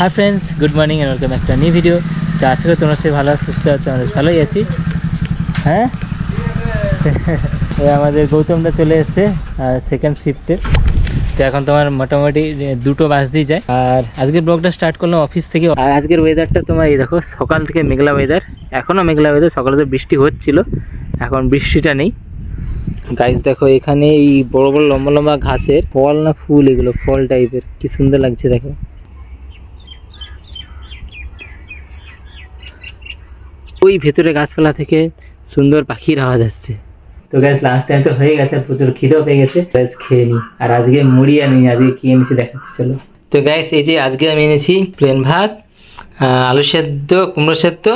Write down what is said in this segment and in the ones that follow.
Hi friends, good morning and welcome একটা new video. তো আশা করি তোমরা সবাই ভালো সুস্থ আছো, আমরা ভালোই আছি। হ্যাঁ আমাদের গৌতমটা চলে এসছে সেকেন্ড শিফটে। তো এখন তোমার মোটামুটি 2টো বাজতেই যায়। আর আজকের ব্লগটা স্টার্ট করলাম অফিস থেকে। আর আজকের ওয়েদারটা তোমার এই দেখো, সকাল থেকে মেঘলা ওয়েদার, এখনও মেঘলা ওয়েদার। সকালে তো বৃষ্টি হচ্ছিল, এখন বৃষ্টিটা নেই। গাইস দেখো, এখানে এই বড় বড় লম্বা লম্বা ঘাসের ফল না ফুল, এগুলো ফল টাইপের, কি সুন্দর লাগছে দেখো। ওই ভেতরে গাছপালা থেকে সুন্দর পাখির আওয়াজ আসছে। তো গ্যাস লাস্ট টাইম তো হয়ে গেছে, প্রচুর খিদেও পেয়ে গেছে, গ্যাস খেয়ে নি। আর আজকে মুড়ি আনি, আজকে কি এনেছি দেখাচ্ছি চলো। তো গ্যাস এই যে আজকে আমি এনেছি প্লেন ভাত, আলু সেদ্ধ, কুমড়ো সেদ্ধ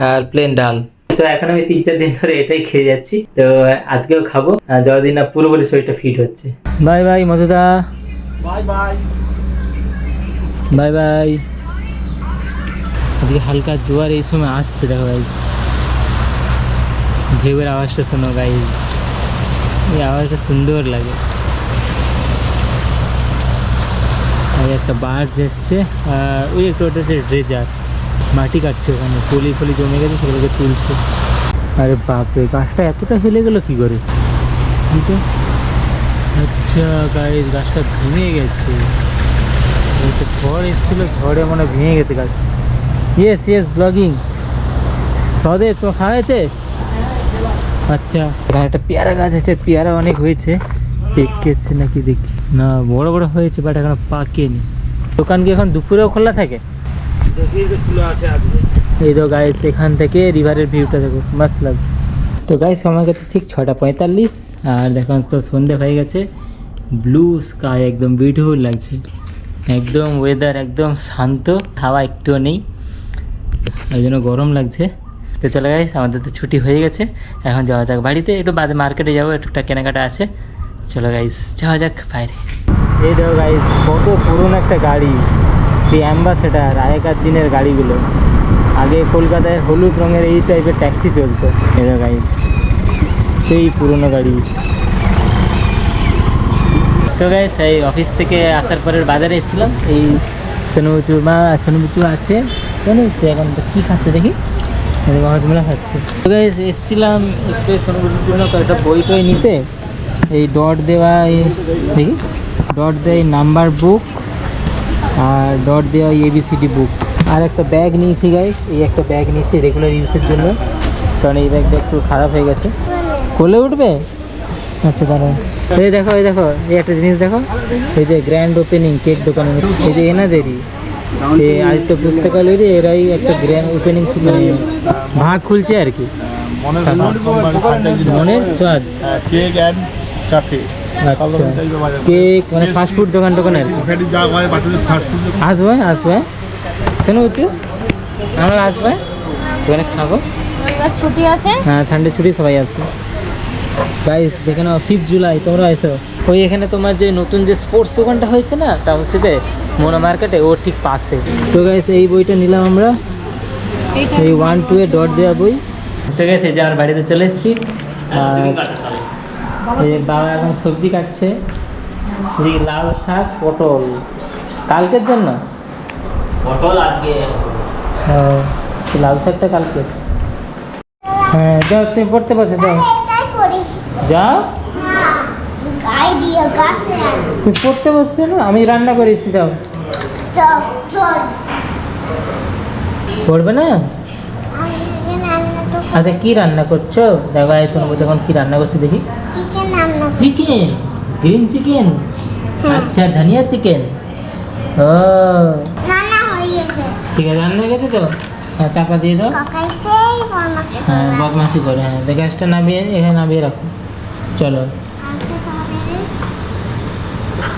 আর প্লেন ডাল। তো এখন আমি 3-4 দিন ধরে এটাই খেয়ে যাচ্ছি। তো আজকেও খাবো, যতদিন না পুরোপুরি শরীরটা ফিট হচ্ছে। বাই বাই মধুদা, বাই বাই বাই বাই। আজকে হালকা জোয়ার এই সময় আসছে, দেখো গাইজ, ঢেউয়ের আওয়াজটা শোনো গাইজ, এই আওয়াজটা সুন্দর লাগে। আর একটা বার্ড এসছে, আর ওই একটা ওটা হচ্ছে ড্রেজার, মাটি কাটছে, ওখানে পলি ফলি জমে গেছে, সেগুলোকে তুলছে। আরে বাপরে, গাছটা এতটা হেলে গেল কি করে? আচ্ছা গাইজ, গাছটা ভেঙে গেছে, একটা ঝড় এসেছিলো, ঝড়ে মনে ভেঙে গেছে গাছ। Yes yes, blogging. সদেব তো খাওয়া হয়েছে? আচ্ছা, এখানে একটা পেয়ারা গাছ আছে, পেয়ারা অনেক হয়েছে, পেকেছে নাকি দেখি। না, বড় বড় হয়েছে, বাট এখনো পাকেনি। দোকান কি এখন দুপুরেও খোলা থাকে? এই তো গাইস, এখান থেকে রিভারের ভিউটা দেখো, মস্ত লাগছে। তো গাইস সময় গেছে ঠিক 6:45, আর দেখো তো সন্ধ্যে হয়ে গেছে। ব্লু স্কাই, একদম বিউটিফুল লাগছে, একদম ওয়েদার একদম শান্ত, হাওয়া একটুও নেই, ওই জন্য গরম লাগছে। তো চলে গাইস, আমাদের তো ছুটি হয়ে গেছে, এখন যাওয়া যাক বাড়িতে। একটু বাদে মার্কেটে যাবো, একটু কেনাকাটা আছে। চলো গাইস, যাওয়া যাক বাইরে। এই দেখো গাইস, কত পুরনো একটা গাড়ি, সেই অ্যাম্বাসেডার, আগেকার দিনের গাড়িগুলো। আগে কলকাতায় হলুদ রঙের এই টাইপের ট্যাক্সি চলতো। এই দেখো গাইস, সেই পুরনো গাড়ি। তো গাইস, এই অফিস থেকে আসার পরের বাজারে এসেছিলাম। এই সোনুবুচু আছে, এখন কী খাচ্ছে দেখি, হজমেলা খাচ্ছে। তো গাইস এসেছিলাম একটু সোনুবুচুর জন্য কয়েকটা বই টই নিতে। এই ডট দেওয়া, দেখি ডট দেওয়া এই নাম্বার বুক, আর ডট দেওয়া ABCD বুক। আর একটা ব্যাগ নিয়েছি গাইস, এই একটা ব্যাগ নিয়েছি রেগুলার ইউজের জন্য, কারণ এই ব্যাগটা একটু খারাপ হয়ে গেছে। কোলে উঠবে? আচ্ছা দাঁড়াও। এই দেখো, এই দেখো, এই একটা জিনিস দেখো, এই যে গ্র্যান্ড ওপেনিং কেক দোকানে, এই যে এনাদেরই এই আদিত্য পুস্তকালয়েরই, এরাই একটা গ্র্যান্ড ওপেনিং ভাগ খুলছে আর কি, মনের স্বাদ কেক অ্যান্ড ক্যাফে। আচ্ছা, কেক মানে ফাস্টফুড দোকান টোকান আর কি। আসবে আসবে, শোনো বুঝছো, আমরা আসবে ওখানে খাবো, ছুটি আছে। হ্যাঁ সানডে ছুটি, সবাই আসবে। গাইস দেখে নাও, 5 জুলাই তোমরা এসো। ওই এখানে তোমার যে নতুন যে স্পোর্টস দোকানটা হয়েছে না টাউনশিপে, মোনা মার্কেটে, ওর ঠিক পাশে। তো গাইস এই বইটা নিলাম আমরা, এই 1-2 এর ডট দেওয়া বই। তো গাইস এই যে আমার বাড়িতে চলে এসেছি, আর এই বাবা এখন সবজি কাটছে, লাউ শাক, পটল কালকের জন্য, পটল আজকে, হ্যাঁ লাউ শাকটা কালকে। হ্যাঁ যাও, তুমি পড়তে পারছো, যাও যাও, তুমি পড়তে বসছো না, আমি রান্না করেছি, যাও। পড়বে না? আচ্ছা কি রান্না করছো? দেখো এই শোনো, এখন কি রান্না করছো দেখি। চিকেন, গ্রিন চিকেন, আচ্ছা ধনিয়া চিকেন। ও ঠিক আছে, রান্না হয়ে গেছে তো, হ্যাঁ চাপা দিয়ে দাও। হ্যাঁ বদমাসি করে, হ্যাঁ গ্যাসটা নামিয়ে এখানে নামিয়ে রাখো। চলো,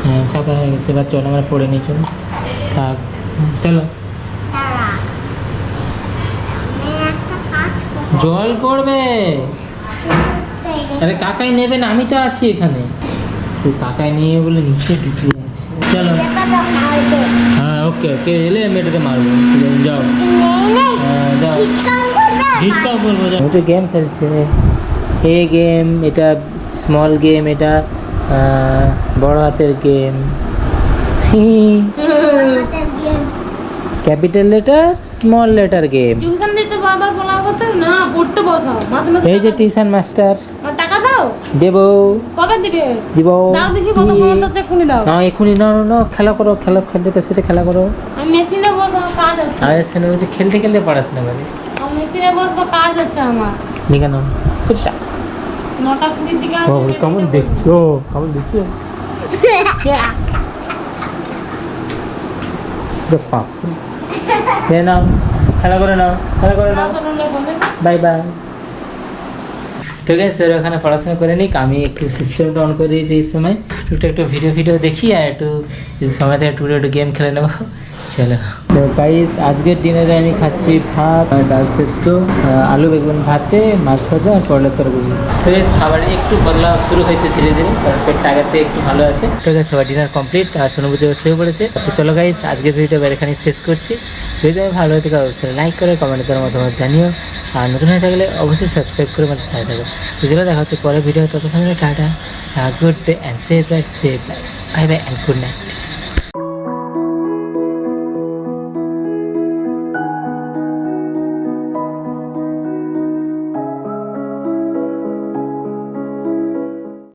হ্যাঁ চাপা হয়ে গেছে, বা চলো আমরা পড়ে নিই, চলো থাক, চলো। জল পড়বে? আরে কাকাই নেবে না, আমি তো আছি এখানে। সে কাকাই নিয়ে বলে নিচে ঢুকে আছে। চলো, হ্যাঁ ওকে ওকে, এলে আমি এটাতে মারবো, যাও। হ্যাঁ যাও, হিচকাও করবো, যাও। তো গেম খেলছে, এ গেম, এটা স্মল গেম, এটা বড় হাতের game. Capital letter small letter game. Tuition দিতে বারবার বলা হচ্ছে না, পড়তে বসাও মাসে মাসে। এই যে টিউশন মাস্টার। আর টাকা দাও। দেব। কবে দিবে? দিব। দাও দেখি কত ক্ষমতা আছে, এক্ষুনি দাও। না এখনই না না খেলা করো, খেলতে সাথে খেলা করো। আমি মেশিনে বসবো, কাজ আছে। আর সেনে বলছে খেলতে খেলতে পড়াশোনা করিস। আমি মেশিনে বসবো, কাজ আছে আমার। লিখানো বুঝটা 9:20 দিকে আসবো। বাবা কেমন দেখছো, কেমন দেখছো বাপ রে। নাও খেলা করে নাও, খেলা করে নাও। Bye bye. তো গেছে ওরা ওখানে পড়াশোনা করে নিক, আমি একটু সিস্টেমটা অন করে দিয়েছি এই সময়, একটু ভিডিও দেখি আর একটু সময় থেকে একটু গেম খেলে নেবো। চলো তো গাইস, আজকের ডিনারে আমি খাচ্ছি ভাত, ডাল সেদ্ধ, আলু বেগুন ভাতে, মাছ ভাজা আর করলার তরকারি। তো গাইস খাবার একটু বদলাও শুরু হয়েছে ধীরে ধীরে, পেটটা আগের একটু ভালো আছে। তো গাইস সবার ডিনার কমপ্লিট আর সোনু বুঝে শুয়ে পড়েছে। তো চলো গাইস আজকের ভিডিওটা এখানে শেষ করছি। যদি ভালো হয়ে থাকে অবশ্যই লাইক করে কমেন্টে তার মতামত জানিও, আর নতুন হয়ে থাকলে অবশ্যই সাবস্ক্রাইব করে আমাদের সাথে থাকো। তো চলো দেখা হচ্ছে পরের ভিডিও, ততক্ষণ tata, good day and save life, bye bye and good night.